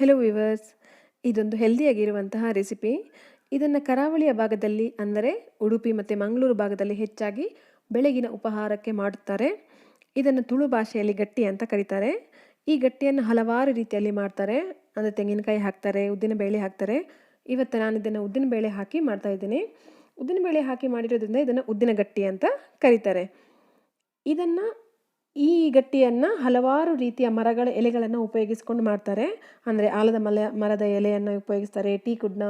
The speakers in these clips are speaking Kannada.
ಹೆಲೋ ವಿವರ್ಸ್, ಇದೊಂದು ಹೆಲ್ದಿಯಾಗಿರುವಂತಹ ರೆಸಿಪಿ. ಇದನ್ನು ಕರಾವಳಿಯ ಭಾಗದಲ್ಲಿ ಅಂದರೆ ಉಡುಪಿ ಮತ್ತು ಮಂಗಳೂರು ಭಾಗದಲ್ಲಿ ಹೆಚ್ಚಾಗಿ ಬೆಳಗಿನ ಉಪಹಾರಕ್ಕೆ ಮಾಡುತ್ತಾರೆ. ಇದನ್ನು ತುಳು ಭಾಷೆಯಲ್ಲಿ ಗಟ್ಟಿ ಅಂತ ಕರೀತಾರೆ. ಈ ಗಟ್ಟಿಯನ್ನು ಹಲವಾರು ರೀತಿಯಲ್ಲಿ ಮಾಡ್ತಾರೆ. ಅಂದರೆ ತೆಂಗಿನಕಾಯಿ ಹಾಕ್ತಾರೆ, ಉದ್ದಿನಬೇಳೆ ಹಾಕ್ತಾರೆ. ಇವತ್ತು ನಾನು ಇದನ್ನು ಉದ್ದಿನಬೇಳೆ ಹಾಕಿ ಮಾಡ್ತಾ ಇದ್ದೀನಿ. ಉದ್ದಿನಬೇಳೆ ಹಾಕಿ ಮಾಡಿರೋದ್ರಿಂದ ಇದನ್ನು ಉದ್ದಿನ ಗಟ್ಟಿ ಅಂತ ಕರೀತಾರೆ. ಇದನ್ನು ಈ ಗಟ್ಟಿಯನ್ನು ಹಲವಾರು ರೀತಿಯ ಮರಗಳ ಎಲೆಗಳನ್ನು ಉಪಯೋಗಿಸ್ಕೊಂಡು ಮಾಡ್ತಾರೆ. ಅಂದರೆ ಆಲದ ಮರದ ಎಲೆಯನ್ನು ಉಪಯೋಗಿಸ್ತಾರೆ, ಟೀ ಕುಡ್ನ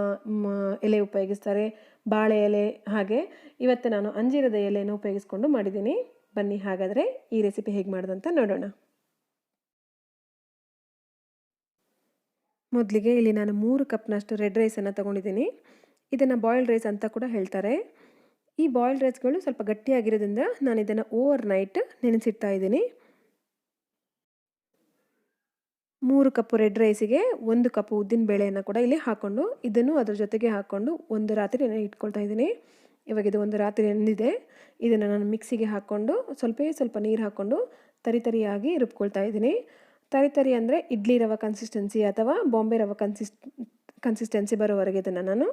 ಎಲೆ ಉಪಯೋಗಿಸ್ತಾರೆ, ಬಾಳೆ ಎಲೆ. ಹಾಗೆ ಇವತ್ತು ನಾನು ಅಂಜೀರದ ಎಲೆಯನ್ನು ಉಪಯೋಗಿಸ್ಕೊಂಡು ಮಾಡಿದ್ದೀನಿ. ಬನ್ನಿ ಹಾಗಾದರೆ ಈ ರೆಸಿಪಿ ಹೇಗೆ ಮಾಡೋದಂತ ನೋಡೋಣ. ಮೊದಲಿಗೆ ಇಲ್ಲಿ ನಾನು 3 ಕಪ್ನಷ್ಟು ರೆಡ್ ರೈಸನ್ನು ತೊಗೊಂಡಿದ್ದೀನಿ. ಇದನ್ನು ಬಾಯ್ಲ್ಡ್ ರೈಸ್ ಅಂತ ಕೂಡ ಹೇಳ್ತಾರೆ. ಈ ಬಾಯ್ಲ್ಡ್ ರೈಸ್ಗಳು ಸ್ವಲ್ಪ ಗಟ್ಟಿಯಾಗಿರೋದ್ರಿಂದ ನಾನು ಇದನ್ನು ಓವರ್ ನೈಟ್ ನೆನೆಸಿಡ್ತಾ ಇದ್ದೀನಿ. 3 ಕಪ್ ರೆಡ್ ರೈಸಿಗೆ 1 ಕಪ್ ಉದ್ದಿನ ಬೇಳೆಯನ್ನು ಕೂಡ ಇಲ್ಲಿ ಹಾಕ್ಕೊಂಡು ಇದನ್ನು ಅದ್ರ ಜೊತೆಗೆ ಹಾಕ್ಕೊಂಡು ಒಂದು ರಾತ್ರಿ ಇಟ್ಕೊಳ್ತಾ ಇದ್ದೀನಿ. ಇವಾಗ ಇದು ಒಂದು ರಾತ್ರಿ ನೆನೆದಿದೆ. ಇದನ್ನು ನಾನು ಮಿಕ್ಸಿಗೆ ಹಾಕ್ಕೊಂಡು ಸ್ವಲ್ಪ ನೀರು ಹಾಕ್ಕೊಂಡು ತರಿಯಾಗಿ ರುಬ್ಕೊಳ್ತಾ ಇದ್ದೀನಿ. ತರಿ ಅಂದರೆ ಇಡ್ಲಿ ರವೆ ಕನ್ಸಿಸ್ಟೆನ್ಸಿ ಅಥವಾ ಬಾಂಬೆ ರವೆ ಕನ್ಸಿಸ್ಟೆನ್ಸಿ ಬರೋವರೆಗೆ ಇದನ್ನು ನಾನು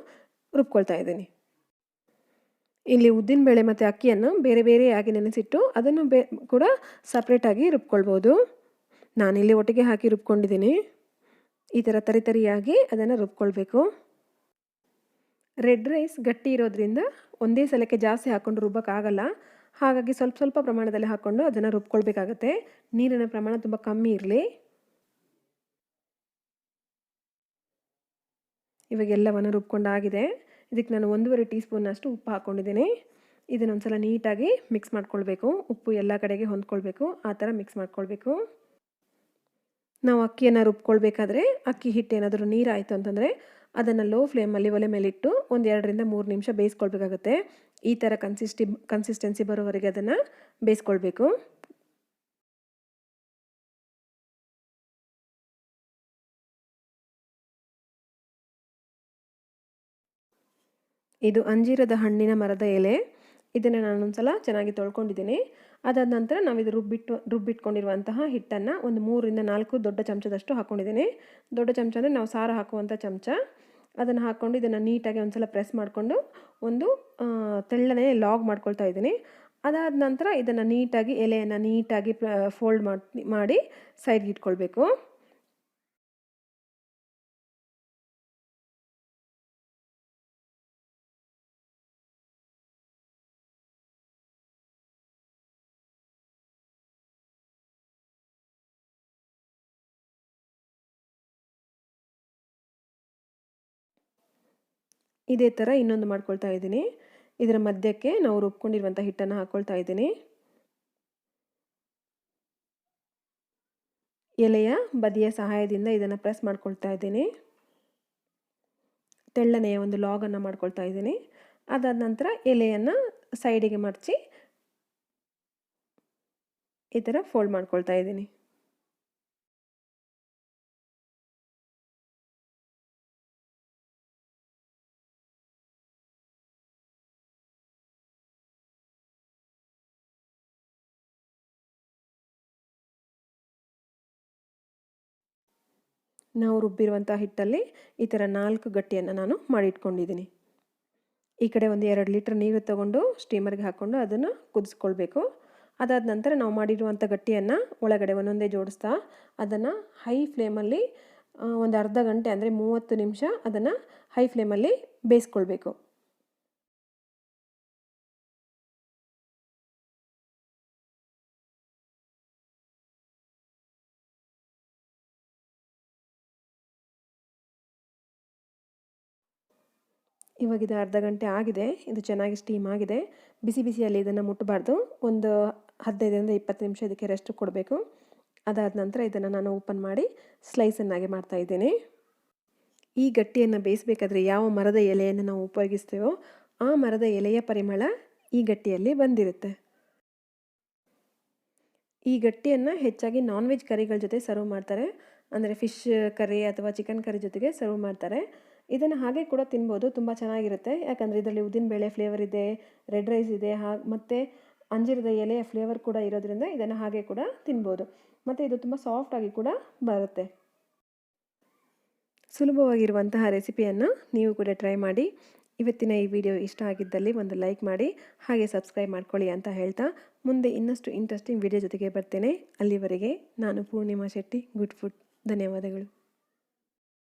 ರುಬ್ಕೊಳ್ತಾ ಇದ್ದೀನಿ. ಇಲ್ಲಿ ಉದ್ದಿನಬೇಳೆ ಮತ್ತು ಅಕ್ಕಿಯನ್ನು ಬೇರೆ ಬೇರೆಯಾಗಿ ನೆನೆಸಿಟ್ಟು ಅದನ್ನು ಕೂಡ ಸಪ್ರೇಟಾಗಿ ರುಬ್ಕೊಳ್ಬೋದು. ನಾನಿಲ್ಲಿ ಒಟ್ಟಿಗೆ ಹಾಕಿ ರುಬ್ಕೊಂಡಿದ್ದೀನಿ. ಈ ಥರ ತರಿಯಾಗಿ ಅದನ್ನು ರುಬ್ಕೊಳ್ಬೇಕು. ರೆಡ್ ರೈಸ್ ಗಟ್ಟಿ ಇರೋದ್ರಿಂದ ಒಂದೇ ಸಲಕ್ಕೆ ಜಾಸ್ತಿ ಹಾಕ್ಕೊಂಡು ರುಬ್ಬೋಕ್ಕಾಗಲ್ಲ. ಹಾಗಾಗಿ ಸ್ವಲ್ಪ ಪ್ರಮಾಣದಲ್ಲಿ ಹಾಕ್ಕೊಂಡು ಅದನ್ನು ರುಬ್ಕೊಳ್ಬೇಕಾಗತ್ತೆ. ನೀರಿನ ಪ್ರಮಾಣ ತುಂಬ ಕಮ್ಮಿ ಇರಲಿ. ಇವಾಗ ಎಲ್ಲವನ್ನು ರುಬ್ಕೊಂಡಾಗಿದೆ. ಇದಕ್ಕೆ ನಾನು 1.5 ಟೀ ಸ್ಪೂನ್ನಷ್ಟು ಉಪ್ಪು ಹಾಕ್ಕೊಂಡಿದ್ದೀನಿ. ಇದನ್ನೊಂದು ಸಲ ನೀಟಾಗಿ ಮಿಕ್ಸ್ ಮಾಡ್ಕೊಳ್ಬೇಕು. ಉಪ್ಪು ಎಲ್ಲ ಕಡೆಗೆ ಹೊಂದ್ಕೊಳ್ಬೇಕು. ಆ ಥರ ಮಿಕ್ಸ್ ಮಾಡ್ಕೊಳ್ಬೇಕು. ನಾವು ಅಕ್ಕಿಯನ್ನು ರುಬ್ಕೊಳ್ಬೇಕಾದ್ರೆ ಅಕ್ಕಿ ಹಿಟ್ಟು ಏನಾದರೂ ನೀರಾಯಿತು ಅಂತಂದರೆ ಅದನ್ನು ಲೋ ಫ್ಲೇಮಲ್ಲಿ ಒಲೆ ಮೇಲಿಟ್ಟು 1-2 ರಿಂದ 3 ನಿಮಿಷ ಬೇಯಿಸ್ಕೊಳ್ಬೇಕಾಗತ್ತೆ. ಈ ಥರ ಕನ್ಸಿಸ್ಟೆನ್ಸಿ ಬರೋವರೆಗೆ ಅದನ್ನು ಬೇಯಿಸ್ಕೊಳ್ಬೇಕು. ಇದು ಅಂಜೀರದ ಹಣ್ಣಿನ ಮರದ ಎಲೆ. ಇದನ್ನು ನಾನೊಂದು ಸಲ ಚೆನ್ನಾಗಿ ತೊಳ್ಕೊಂಡಿದ್ದೀನಿ. ಅದಾದ ನಂತರ ನಾವು ಇದು ರುಬ್ಬಿಟ್ಕೊಂಡಿರುವಂತಹ ಹಿಟ್ಟನ್ನು ಒಂದು 3 ರಿಂದ 4 ದೊಡ್ಡ ಚಮಚದಷ್ಟು ಹಾಕ್ಕೊಂಡಿದ್ದೀನಿ. ದೊಡ್ಡ ಚಮಚ ಅಂದರೆ ನಾವು ಸಾರು ಹಾಕುವಂಥ ಚಮಚ. ಅದನ್ನು ಹಾಕ್ಕೊಂಡು ಇದನ್ನು ನೀಟಾಗಿ ಒಂದು ಸಲ ಪ್ರೆಸ್ ಮಾಡಿಕೊಂಡು ಒಂದು ತೆಳ್ಳನೆ ಲಾಗ್ ಮಾಡ್ಕೊಳ್ತಾ ಇದ್ದೀನಿ. ಅದಾದ ನಂತರ ಇದನ್ನು ನೀಟಾಗಿ ಎಲೆಯನ್ನು ನೀಟಾಗಿ ಫೋಲ್ಡ್ ಮಾಡಿ ಸೈಡ್ಗೆ ಇಟ್ಕೊಳ್ಬೇಕು. ಇದೇ ಥರ ಇನ್ನೊಂದು ಮಾಡ್ಕೊಳ್ತಾ ಇದ್ದೀನಿ. ಇದರ ಮಧ್ಯಕ್ಕೆ ನಾವು ರುಬ್ಕೊಂಡಿರುವಂಥ ಹಿಟ್ಟನ್ನು ಹಾಕ್ಕೊಳ್ತಾ ಇದ್ದೀನಿ. ಎಲೆಯ ಬದಿಯ ಸಹಾಯದಿಂದ ಇದನ್ನು ಪ್ರೆಸ್ ಮಾಡ್ಕೊಳ್ತಾ ಇದ್ದೀನಿ. ತೆಳ್ಳನೆಯ ಒಂದು ಲಾಗನ್ನು ಮಾಡ್ಕೊಳ್ತಾ ಇದ್ದೀನಿ. ಅದಾದ ನಂತರ ಎಲೆಯನ್ನು ಸೈಡಿಗೆ ಮಡಚಿ ಈ ಥರ ಫೋಲ್ಡ್ ಮಾಡ್ಕೊಳ್ತಾ ಇದ್ದೀನಿ. ನಾವು ರುಬ್ಬಿರುವಂಥ ಹಿಟ್ಟಲ್ಲಿ ಈ ಥರ 4 ಗಟ್ಟಿಯನ್ನು ನಾನು ಮಾಡಿಟ್ಕೊಂಡಿದ್ದೀನಿ. ಈ ಕಡೆ ಒಂದು 2 ಲೀಟ್ರ್ ನೀರು ತಗೊಂಡು ಸ್ಟೀಮರ್ಗೆ ಹಾಕ್ಕೊಂಡು ಅದನ್ನು ಕುದಿಸ್ಕೊಳ್ಬೇಕು. ಅದಾದ ನಂತರ ನಾವು ಮಾಡಿರುವಂಥ ಗಟ್ಟಿಯನ್ನು ಒಳಗಡೆ ಒಂದೊಂದೇ ಜೋಡಿಸ್ತಾ ಅದನ್ನು ಹೈ ಫ್ಲೇಮಲ್ಲಿ ಒಂದು ಅರ್ಧ ಗಂಟೆ ಅಂದರೆ 30 ನಿಮಿಷ ಅದನ್ನು ಹೈ ಫ್ಲೇಮಲ್ಲಿ ಬೇಯಿಸ್ಕೊಳ್ಬೇಕು. ಇವಾಗಿದು ಅರ್ಧ ಗಂಟೆ ಆಗಿದೆ. ಇದು ಚೆನ್ನಾಗಿ ಸ್ಟೀಮ್ ಆಗಿದೆ. ಬಿಸಿಯಲ್ಲಿ ಇದನ್ನು ಮುಟ್ಟಬಾರ್ದು. ಒಂದು 15ರಿಂದ 20 ನಿಮಿಷ ಇದಕ್ಕೆ ರೆಸ್ಟ್ ಕೊಡಬೇಕು. ಅದಾದ ನಂತರ ಇದನ್ನು ನಾನು ಓಪನ್ ಮಾಡಿ ಸ್ಲೈಸನ್ನಾಗಿ ಮಾಡ್ತಾಯಿದ್ದೀನಿ. ಈ ಗಟ್ಟಿಯನ್ನು ಬೇಯಿಸಬೇಕಾದ್ರೆ ಯಾವ ಮರದ ಎಲೆಯನ್ನು ನಾವು ಉಪಯೋಗಿಸ್ತೇವೋ ಆ ಮರದ ಎಲೆಯ ಪರಿಮಳ ಈ ಗಟ್ಟಿಯಲ್ಲಿ ಬಂದಿರುತ್ತೆ. ಈ ಗಟ್ಟಿಯನ್ನು ಹೆಚ್ಚಾಗಿ ನಾನ್ ವೆಜ್ ಕರಿಗಳ ಜೊತೆ ಸರ್ವ್ ಮಾಡ್ತಾರೆ. ಅಂದರೆ ಫಿಶ್ ಕರಿ ಅಥವಾ ಚಿಕನ್ ಕರಿ ಜೊತೆಗೆ ಸರ್ವ್ ಮಾಡ್ತಾರೆ. ಇದನ್ನು ಹಾಗೆ ಕೂಡ ತಿನ್ಬೋದು. ತುಂಬ ಚೆನ್ನಾಗಿರುತ್ತೆ. ಯಾಕಂದರೆ ಇದರಲ್ಲಿ ಉದ್ದಿನಬೇಳೆ ಫ್ಲೇವರ್ ಇದೆ, ರೆಡ್ ರೈಸ್ ಇದೆ, ಮತ್ತು ಅಂಜೀರದ ಎಲೆಯ ಫ್ಲೇವರ್ ಕೂಡ ಇರೋದ್ರಿಂದ ಇದನ್ನು ಹಾಗೆ ಕೂಡ ತಿನ್ಬೋದು. ಮತ್ತು ಇದು ತುಂಬ ಸಾಫ್ಟಾಗಿ ಕೂಡ ಬರುತ್ತೆ. ಸುಲಭವಾಗಿರುವಂತಹ ರೆಸಿಪಿಯನ್ನು ನೀವು ಕೂಡ ಟ್ರೈ ಮಾಡಿ. ಇವತ್ತಿನ ಈ ವಿಡಿಯೋ ಇಷ್ಟ ಆಗಿದ್ದಲ್ಲಿ ಒಂದು ಲೈಕ್ ಮಾಡಿ, ಹಾಗೆ ಸಬ್ಸ್ಕ್ರೈಬ್ ಮಾಡ್ಕೊಳ್ಳಿ ಅಂತ ಹೇಳ್ತಾ ಮುಂದೆ ಇನ್ನಷ್ಟು ಇಂಟ್ರೆಸ್ಟಿಂಗ್ ವಿಡಿಯೋ ಜೊತೆಗೆ ಬರ್ತೇನೆ. ಅಲ್ಲಿವರೆಗೆ ನಾನು ಪೂರ್ಣಿಮಾ ಶೆಟ್ಟಿ, ಗುಡ್ ಫುಡ್. ಧನ್ಯವಾದಗಳು.